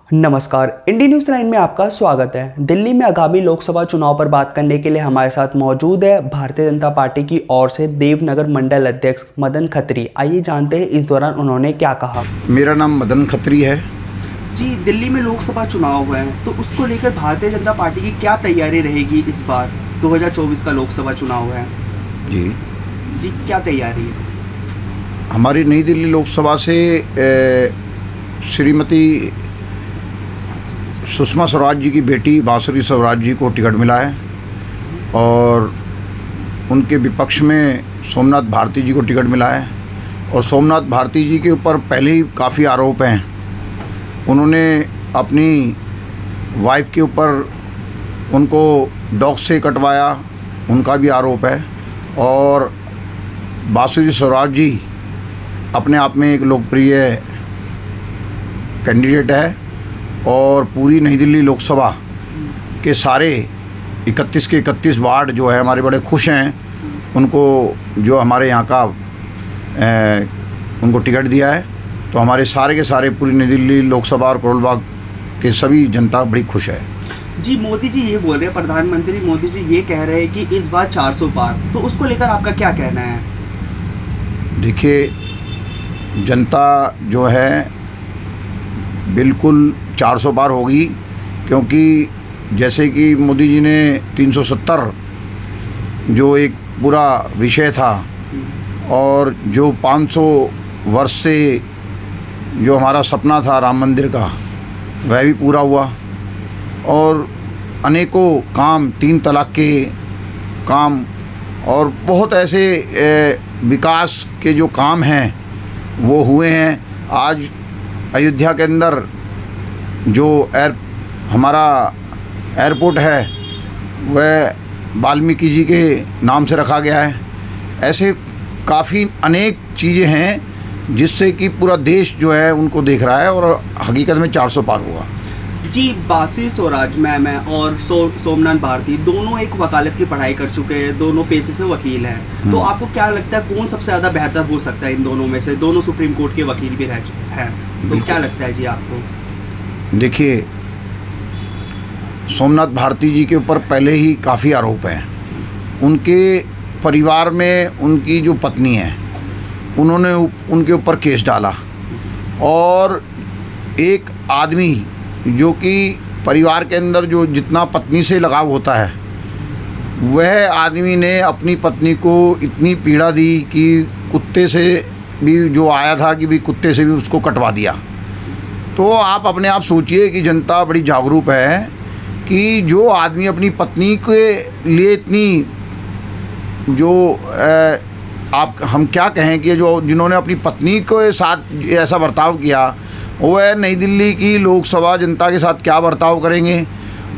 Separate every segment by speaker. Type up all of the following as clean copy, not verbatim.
Speaker 1: नमस्कार, इंडी न्यूज़ 9 में आपका स्वागत है। दिल्ली में आगामी लोकसभा चुनाव पर बात करने के लिए हमारे साथ मौजूद है भारतीय जनता पार्टी की ओर से देवनगर मंडल अध्यक्ष मदन खत्री। आइए जानते हैं इस दौरान उन्होंने क्या कहा।
Speaker 2: मेरा नाम मदन खत्री है
Speaker 1: जी, दिल्ली में लोकसभा चुनाव हुए हैं तो उसको लेकर भारतीय जनता पार्टी की क्या तैयारी रहेगी इस बार 2024 का लोकसभा चुनाव है।
Speaker 2: जी।
Speaker 1: क्या तैयारी है?
Speaker 2: हमारी नई दिल्ली लोकसभा से श्रीमती सुषमा स्वराज जी की बेटी बांसुरी स्वराज जी को टिकट मिला है और उनके विपक्ष में सोमनाथ भारती जी को टिकट मिला है। और सोमनाथ भारती जी के ऊपर पहले ही काफ़ी आरोप हैं। उन्होंने अपनी वाइफ के ऊपर उनको डॉग से कटवाया, उनका भी आरोप है। और बांसुरी स्वराज जी अपने आप में एक लोकप्रिय कैंडिडेट है और पूरी नई दिल्ली लोकसभा के सारे 31 के 31 वार्ड जो है हमारे बड़े खुश हैं उनको, जो हमारे यहाँ का उनको टिकट दिया है। तो हमारे सारे के सारे पूरी नई दिल्ली लोकसभा और करोल बाग के सभी जनता बड़ी खुश है।
Speaker 1: जी, मोदी जी ये बोल रहे हैं, प्रधानमंत्री मोदी जी ये कह रहे हैं कि इस बार 400 पार, तो उसको लेकर आपका क्या कहना है?
Speaker 2: देखिए, जनता जो है बिल्कुल 400 पार होगी, क्योंकि जैसे कि मोदी जी ने 370 जो एक पूरा विषय था और जो 500 वर्ष से जो हमारा सपना था राम मंदिर का, वह भी पूरा हुआ। और अनेकों काम, 3 तलाक के काम और बहुत ऐसे विकास के जो काम हैं वो हुए हैं। आज अयोध्या के अंदर जो हमारा एयरपोर्ट है वह वाल्मीकि जी के नाम से रखा गया है। ऐसे काफ़ी अनेक चीज़ें हैं जिससे कि पूरा देश जो है उनको देख रहा है और हकीकत में 400 पार हुआ।
Speaker 1: जी, बांसुरी स्वराज मैम है और सोमनाथ भारती दोनों एक वकालत की पढ़ाई कर चुके हैं, दोनों पेशे से वकील हैं। तो आपको क्या लगता है कौन सबसे ज़्यादा बेहतर हो सकता है इन दोनों में से? दोनों सुप्रीम कोर्ट के वकील भी हैं, तो क्या लगता है जी आपको?
Speaker 2: देखिए, सोमनाथ भारती जी के ऊपर पहले ही काफ़ी आरोप हैं। उनके परिवार में उनकी जो पत्नी है उन्होंने उनके ऊपर केस डाला और एक आदमी जो कि परिवार के अंदर जो जितना पत्नी से लगाव होता है, वह आदमी ने अपनी पत्नी को इतनी पीड़ा दी कि कुत्ते से भी जो आया था कि भी कुत्ते से भी उसको कटवा दिया। तो आप अपने आप सोचिए कि जनता बड़ी जागरूक है कि जो आदमी अपनी पत्नी के लिए इतनी जो हम क्या कहें कि जो जिन्होंने अपनी पत्नी के साथ ऐसा बर्ताव किया, वह नई दिल्ली की लोकसभा जनता के साथ क्या बर्ताव करेंगे।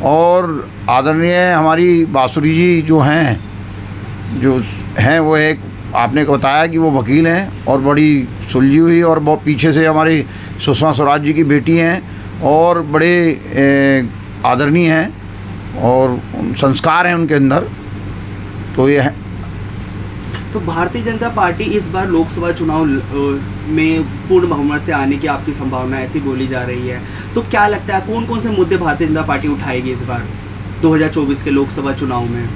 Speaker 2: और आदरणीय हमारी बांसुरी जी जो हैं वो एक आपने बताया कि वो वकील हैं और बड़ी सुलझी हुई, और बहुत पीछे से हमारी सुषमा स्वराज जी की बेटी हैं और बड़े आदरणीय हैं और संस्कार हैं उनके अंदर। तो ये है।
Speaker 1: तो भारतीय जनता पार्टी इस बार लोकसभा चुनाव में पूर्ण बहुमत से आने की आपकी संभावना ऐसी बोली जा रही है, तो क्या लगता है कौन कौन से मुद्दे भारतीय जनता पार्टी उठाएगी इस बार 2024 के लोकसभा चुनाव में?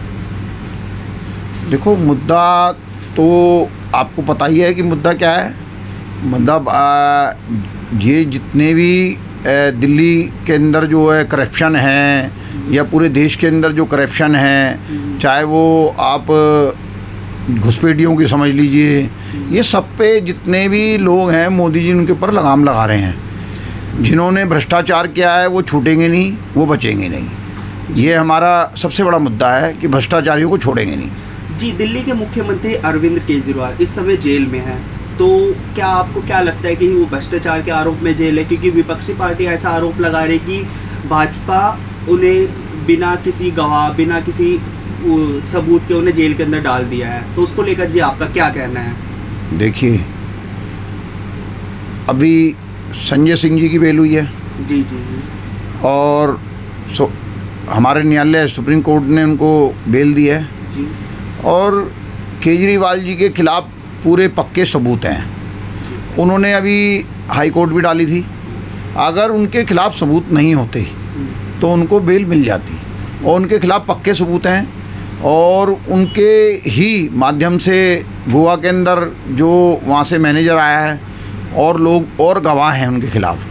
Speaker 2: देखो, मुद्दा तो आपको पता ही है कि मुद्दा क्या है। मुद्दा ये जितने भी दिल्ली के अंदर जो है करप्शन है या पूरे देश के अंदर जो करप्शन है, चाहे वो आप घुसपैठियों की समझ लीजिए, ये सब पे जितने भी लोग हैं मोदी जी उनके ऊपर लगाम लगा रहे हैं। जिन्होंने भ्रष्टाचार किया है वो छूटेंगे नहीं, वो बचेंगे नहीं। ये हमारा सबसे बड़ा मुद्दा है कि भ्रष्टाचारियों को छोड़ेंगे नहीं।
Speaker 1: जी, दिल्ली के मुख्यमंत्री अरविंद केजरीवाल इस समय जेल में हैं, तो क्या आपको क्या लगता है कि वो भ्रष्टाचार के आरोप में जेल है? क्योंकि विपक्षी पार्टी ऐसा आरोप लगा रही कि भाजपा उन्हें बिना किसी गवाह, बिना किसी सबूत के उन्हें जेल के अंदर डाल दिया है, तो उसको लेकर जी आपका क्या कहना है?
Speaker 2: देखिए, अभी संजय सिंह जी की बेल हुई है।
Speaker 1: जी जी जी।
Speaker 2: और हमारे न्यायालय सुप्रीम कोर्ट ने उनको बेल दी है
Speaker 1: जी।
Speaker 2: और केजरीवाल जी के खिलाफ पूरे पक्के सबूत हैं। उन्होंने अभी हाई कोर्ट भी डाली थी। अगर उनके खिलाफ सबूत नहीं होते तो उनको बेल मिल जाती, और उनके खिलाफ पक्के सबूत हैं और उनके ही माध्यम से गोवा के अंदर जो वहाँ से मैनेजर आया है और लोग और गवाह हैं उनके खिलाफ।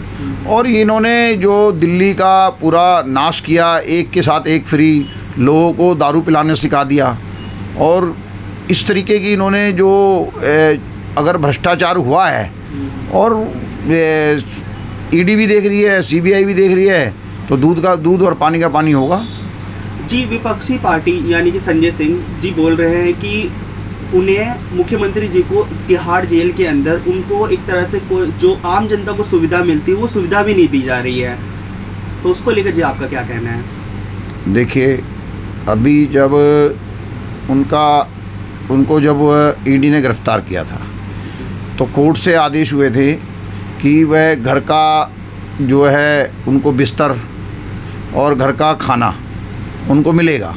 Speaker 2: और इन्होंने जो दिल्ली का पूरा नाश किया, एक के साथ एक फ्री, लोगों को दारू पिलाने सिखा दिया, और इस तरीके की इन्होंने जो अगर भ्रष्टाचार हुआ है, और ईडी भी देख रही है, सीबीआई भी देख रही है, तो दूध का दूध और पानी का पानी होगा।
Speaker 1: जी, विपक्षी पार्टी यानी कि संजय सिंह जी बोल रहे हैं कि उन्हें मुख्यमंत्री जी को तिहाड़ जेल के अंदर उनको एक तरह से कोई जो आम जनता को सुविधा मिलती है वो सुविधा भी नहीं दी जा रही है, तो उसको लेकर जी आपका क्या कहना है?
Speaker 2: देखिए, अभी जब उनको जब ईडी ने गिरफ़्तार किया था तो कोर्ट से आदेश हुए थे कि वह घर का जो है उनको बिस्तर और घर का खाना उनको मिलेगा।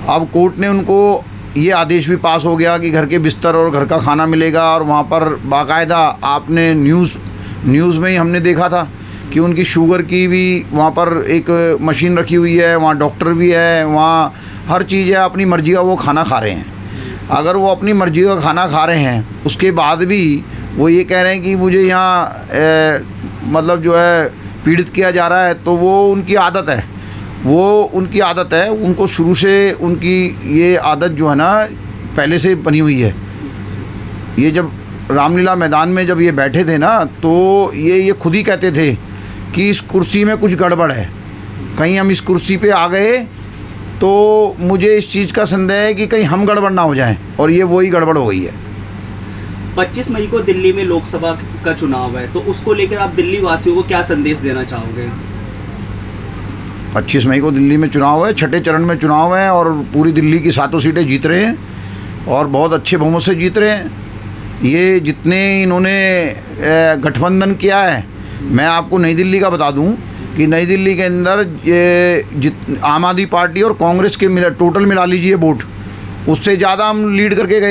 Speaker 2: अब कोर्ट ने उनको ये आदेश भी पास हो गया कि घर के बिस्तर और घर का खाना मिलेगा, और वहाँ पर बाकायदा आपने न्यूज़ में ही हमने देखा था कि उनकी शुगर की भी वहाँ पर एक मशीन रखी हुई है, वहाँ डॉक्टर भी है, वहाँ हर चीज़ है, अपनी मर्ज़ी का वो खाना खा रहे हैं। अगर वो अपनी मर्ज़ी का खाना खा रहे हैं, उसके बाद भी वो ये कह रहे हैं कि मुझे यहाँ मतलब जो है पीड़ित किया जा रहा है, तो वो उनकी आदत है, उनको शुरू से उनकी ये आदत जो है ना पहले से बनी हुई है। ये जब रामलीला मैदान में जब ये बैठे थे ना, तो ये खुद ही कहते थे कि इस कुर्सी में कुछ गड़बड़ है, कहीं हम इस कुर्सी पे आ गए तो मुझे इस चीज़ का संदेह है कि कहीं हम गड़बड़ ना हो जाएं, और ये वही गड़बड़ हो गई है।
Speaker 1: 25 मई को दिल्ली में लोकसभा का चुनाव है, तो उसको लेकर आप दिल्ली वासियों को क्या संदेश देना चाहोगे?
Speaker 2: 25 मई को दिल्ली में चुनाव है, छठे चरण में चुनाव है, और पूरी दिल्ली की 7 सीटें जीत रहे हैं और बहुत अच्छे बहुमत से जीत रहे हैं। ये जितने इन्होंने गठबंधन किया है, मैं आपको नई दिल्ली का बता दूं कि नई दिल्ली के अंदर ये आम आदमी पार्टी और कांग्रेस के टोटल मिला लीजिए वोट, उससे ज़्यादा हम लीड करके गए।